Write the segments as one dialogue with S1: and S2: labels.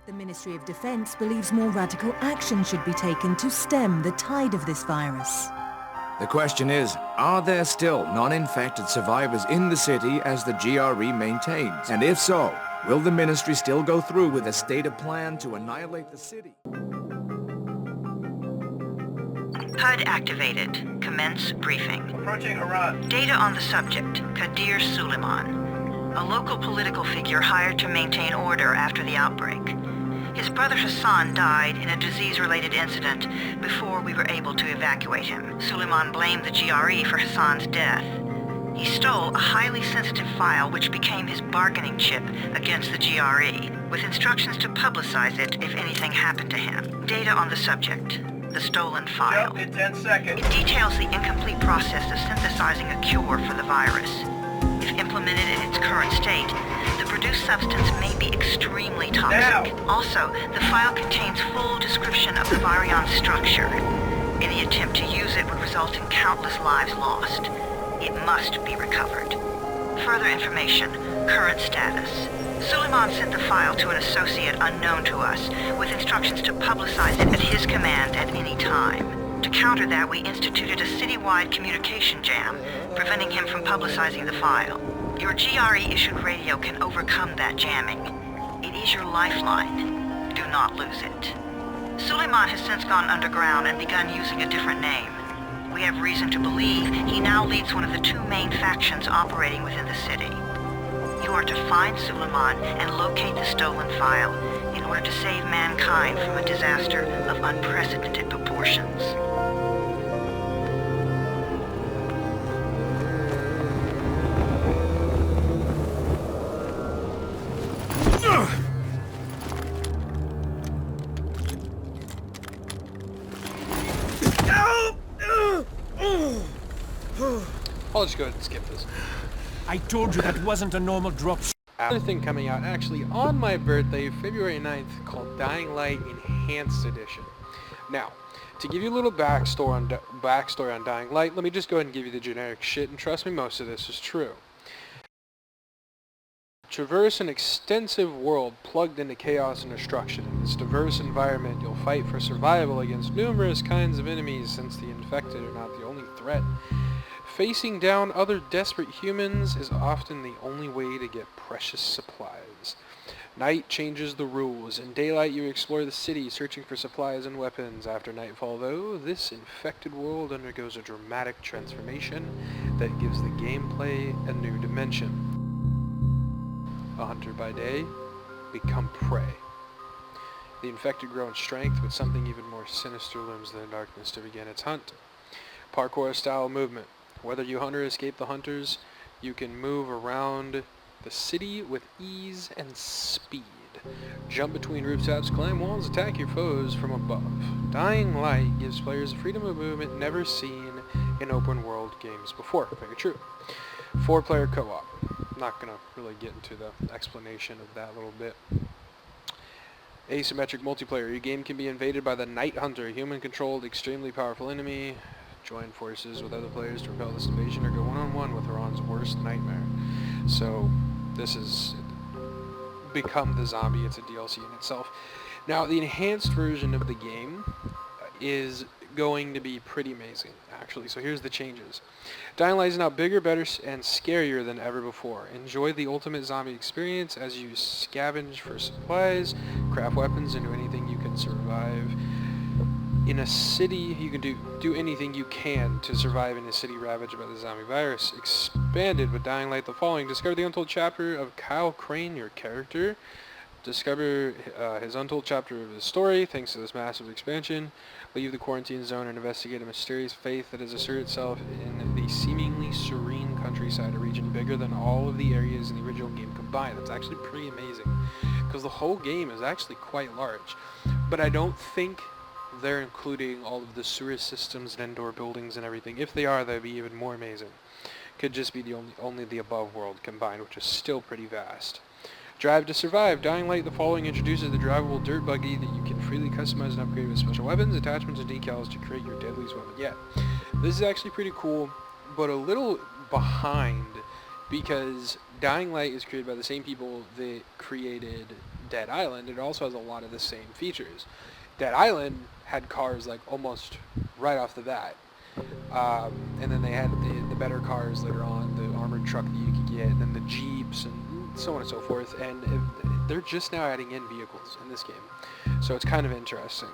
S1: The Ministry of Defense believes more radical action should be taken to stem the tide of this virus.
S2: The question is, are there still non-infected survivors in the city as the GRE maintains? And if so, will the ministry still go through with a stated plan to annihilate the city?
S3: HUD activated. Commence briefing.
S4: Approaching Haran.
S3: Data on the subject, Kadir Suleiman, a local political figure hired to maintain order after the outbreak. His brother Hassan died in a disease-related incident before we were able to evacuate him. Suleiman blamed the GRE for Hassan's death. He stole a highly sensitive file which became his bargaining chip against the GRE, with instructions to publicize it if anything happened to him. Data on the subject, the stolen file.
S4: Jump in 10 seconds.
S3: It details the incomplete process of synthesizing a cure for the virus. If implemented in its current state, the produced substance may be extremely toxic.
S4: Now.
S3: Also, the file contains full description of the virion's structure. Any attempt to use it would result in countless lives lost. It must be recovered. Further information, current status. Suleiman sent the file to an associate unknown to us, with instructions to publicize it at his command at any time. To counter that, we instituted a citywide communication jam, preventing him from publicizing the file. Your GRE-issued radio can overcome that jamming. It is your lifeline. Do not lose it. Suleiman has since gone underground and begun using a different name. We have reason to believe he now leads one of the two main factions operating within the city. You are to find Suleiman and locate the stolen file in order to save mankind from a disaster of unprecedented proportions.
S5: I'll just go ahead and skip this.
S6: I told you that wasn't a normal drop.
S5: Another thing coming out actually on my birthday, February 9th, called Dying Light Enhanced Edition. Now, to give you a little backstory on Dying Light, let me just go ahead and give you the generic shit, and trust me, most of this is true. Traverse an extensive world plugged into chaos and destruction. In this diverse environment, you'll fight for survival against numerous kinds of enemies, since the infected are not the only threat. Facing down other desperate humans is often the only way to get precious supplies. Night changes the rules. In daylight, you explore the city, searching for supplies and weapons. After nightfall, though, this infected world undergoes a dramatic transformation that gives the gameplay a new dimension. A hunter by day, become prey. The infected grow in strength, but something even more sinister looms in the darkness to begin its hunt. Parkour-style movement. Whether you hunt or escape the hunters, you can move around the city with ease and speed. Jump between rooftops, climb walls, attack your foes from above. Dying Light gives players a freedom of movement never seen in open world games before. Very true. 4-player co-op. Not going to really get into the explanation of that a little bit. Asymmetric multiplayer. Your game can be invaded by the Night Hunter, a human-controlled, extremely powerful enemy. Join forces with other players to repel this invasion or go one-on-one with Haran's worst nightmare. So this has become the zombie. It's a DLC in itself. Now, the enhanced version of the game is going to be pretty amazing, actually. So here's the changes. Dying Light is now bigger, better, and scarier than ever before. Enjoy the ultimate zombie experience as you scavenge for supplies, craft weapons, and do anything you can survive. In a city, you can do anything you can to survive in a city ravaged by the zombie virus. Expanded with Dying Light the following. Discover the untold chapter of Kyle Crane, your character. Discover his untold chapter of his story thanks to this massive expansion. Leave the quarantine zone and investigate a mysterious faith that has asserted itself in the seemingly serene countryside, a region bigger than all of the areas in the original game combined. That's actually pretty amazing, because the whole game is actually quite large. But I don't think they're including all of the sewer systems and indoor buildings and everything. If they are, that'd be even more amazing. Could just be the only the above world combined, which is still pretty vast. Drive to Survive. Dying Light the following introduces the drivable dirt buggy that you can freely customize and upgrade with special weapons, attachments, and decals to create your deadliest weapon yet. This is actually pretty cool, but a little behind, because Dying Light is created by the same people that created Dead Island, it also has a lot of the same features. Dead Island had cars like almost right off the bat. And then they had the better cars later on, the armored truck that you could get, and then the Jeeps, and so on and so forth. And they're just now adding in vehicles in this game. So it's kind of interesting.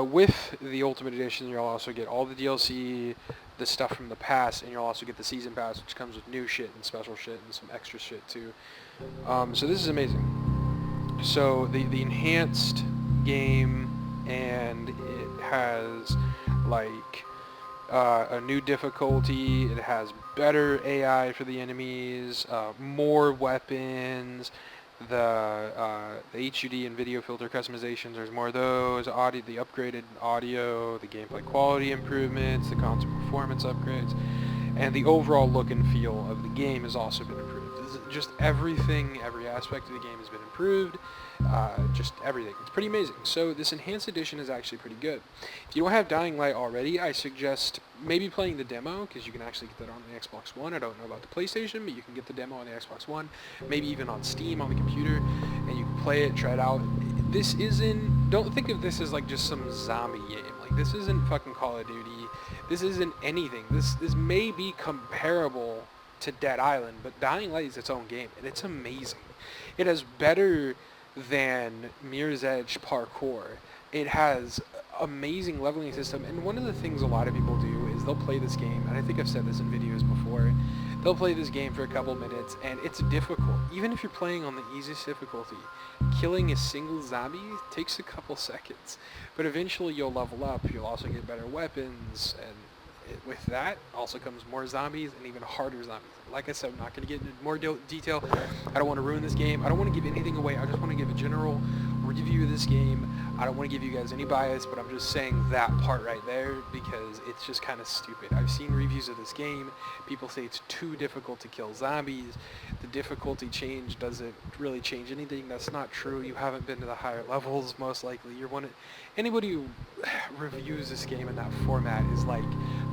S5: With the Ultimate Edition, you'll also get all the DLC, the stuff from the past, and you'll also get the Season Pass, which comes with new shit and special shit and some extra shit too. So this is amazing. So the enhanced game, and it has like a new difficulty. It has better AI for the enemies, more weapons, the HUD and video filter customizations. There's more of those. Audio, the upgraded audio, the gameplay quality improvements, the console performance upgrades, and the overall look and feel of the game has also been improved. Just everything, every aspect of the game has been improved. Just everything. It's pretty amazing. So this enhanced edition is actually pretty good. If you don't have Dying Light already, I suggest maybe playing the demo, because you can actually get that on the Xbox One. I don't know about the PlayStation, but you can get the demo on the Xbox One, maybe even on Steam on the computer, and you can play it, try it out. This isn't, don't think of this as like just some zombie game. Like, this isn't fucking Call of Duty. This isn't anything. This may be comparable to Dead Island, but Dying Light is its own game, and it's amazing. It has better than Mirror's Edge parkour. It has amazing leveling system, and one of the things a lot of people do is they'll play this game, and I think I've said this in videos before, they'll play this game for a couple minutes, and it's difficult. Even if you're playing on the easiest difficulty, killing a single zombie takes a couple seconds, but eventually you'll level up, you'll also get better weapons, and with that also comes more zombies and even harder zombies. Like I said, I'm not going to get into more detail. I don't want to ruin this game. I don't want to give anything away. I just want to give a general review of this game. I don't want to give you guys any bias, but I'm just saying that part right there because it's just kind of stupid. I've seen reviews of this game. People say it's too difficult to kill zombies. The difficulty change doesn't really change anything. That's not true. You haven't been to the higher levels, most likely. Anybody who reviews this game in that format is like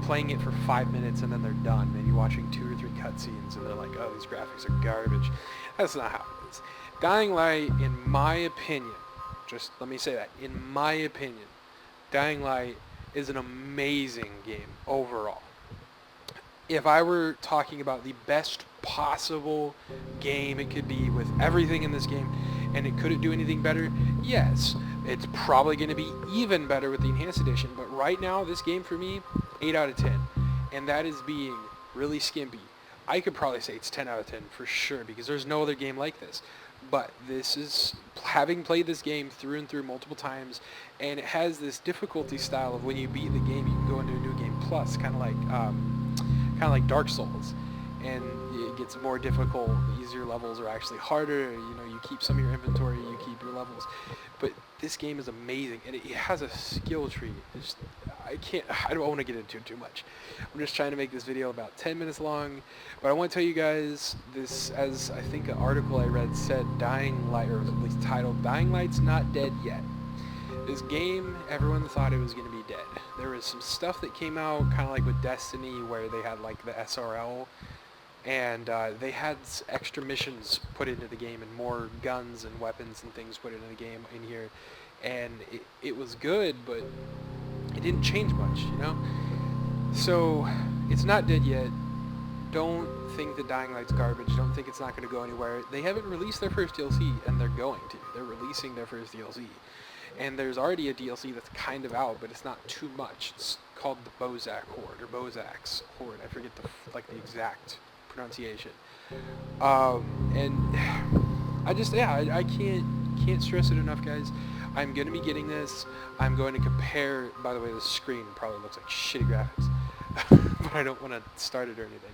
S5: playing it for 5 minutes and then they're done. Maybe watching 2 or 3 cutscenes and they're like, oh, these graphics are garbage. That's not how it is. Dying Light, in my opinion, just let me say that, in my opinion, Dying Light is an amazing game overall. If I were talking about the best possible game it could be with everything in this game, and could it do anything better? Yes. It's probably going to be even better with the Enhanced Edition, but right now, this game for me, 8 out of 10. And that is being really skimpy. I could probably say it's 10 out of 10 for sure, because there's no other game like this. But this is, having played this game through and through multiple times, and it has this difficulty style of when you beat the game, you can go into a new game plus, kind of like Dark Souls. And it gets more difficult. The easier levels are actually harder. You know, you keep some of your inventory, you keep your levels. But this game is amazing, and it has a skill tree. I don't want to get into it too much. I'm just trying to make this video about 10 minutes long. But I want to tell you guys this, as I think an article I read said, Dying Light, or at least titled, Dying Light's Not Dead Yet. This game, everyone thought it was going to be dead. There was some stuff that came out, kind of like with Destiny, where they had like the SRL, and they had extra missions put into the game and more guns and weapons and things put into the game in here, and it was good, but it didn't change much, you know? So it's not dead yet. Don't think that Dying Light's garbage. Don't think it's not going to go anywhere. They haven't released their first DLC, and they're going to. They're releasing their first DLC. And there's already a DLC that's kind of out, but it's not too much. It's called the Bozak Horde, or Bozak's Horde. I forget the exact pronunciation. And I can't stress it enough, guys. I'm going to be getting this. I'm going to compare, by the way, the screen probably looks like shitty graphics, but I don't want to start it or anything.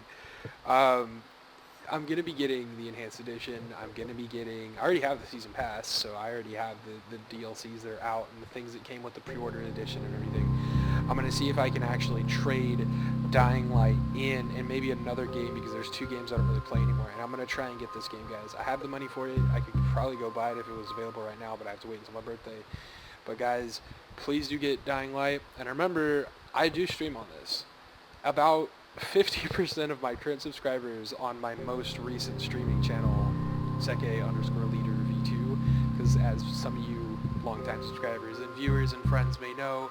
S5: I'm going to be getting the Enhanced Edition. I already have the Season Pass, so I already have the DLCs that are out and the things that came with the pre-order edition and everything. I'm going to see if I can actually trade Dying Light in and maybe another game, because there's 2 games I don't really play anymore, and I'm going to try and get this game, guys. I have the money for it. I could probably go buy it if it was available right now, but I have to wait until my birthday. But guys, please do get Dying Light, and remember, I do stream on this. About 50% of my current subscribers on my most recent streaming channel, Seke_Leader, because as some of you longtime subscribers and viewers and friends may know,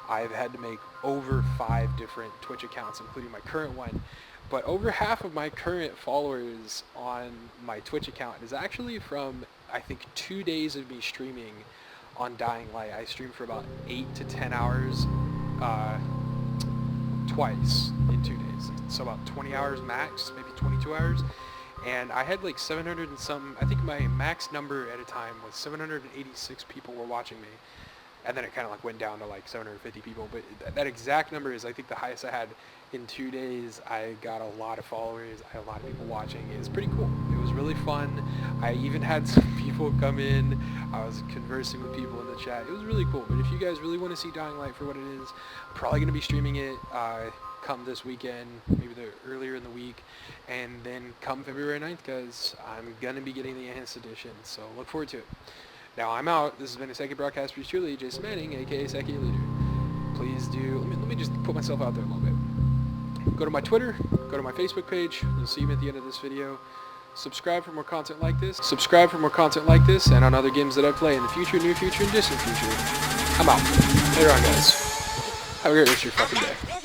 S5: I've had to make over 5 different Twitch accounts, including my current one. But over half of my current followers on my Twitch account is actually from, I think, 2 days of me streaming on Dying Light. I streamed for about 8 to 10 hours twice in 2 days. So about 20 hours max, maybe 22 hours. And I had like 700 and some, I think my max number at a time was 786 people were watching me. And then it kind of like went down to like 750 people. But that exact number is, I think, the highest I had in 2 days. I got a lot of followers. I had a lot of people watching. It was pretty cool. It was really fun. I even had some people come in. I was conversing with people in the chat. It was really cool. But if you guys really want to see Dying Light for what it is, I'm probably going to be streaming it come this weekend, maybe earlier in the week, and then come February 9th, because I'm going to be getting the Enhanced Edition. So look forward to it. Now I'm out. This has been a second broadcast for yours truly, Jason Manning, aka Seki Leader. Please do, let me just put myself out there a little bit. Go to my Twitter, go to my Facebook page. You'll see me at the end of this video. Subscribe for more content like this. Subscribe for more content like this and on other games that I play in the future, near future, and distant future. I'm out. Later on, guys. Have a great rest of your fucking day.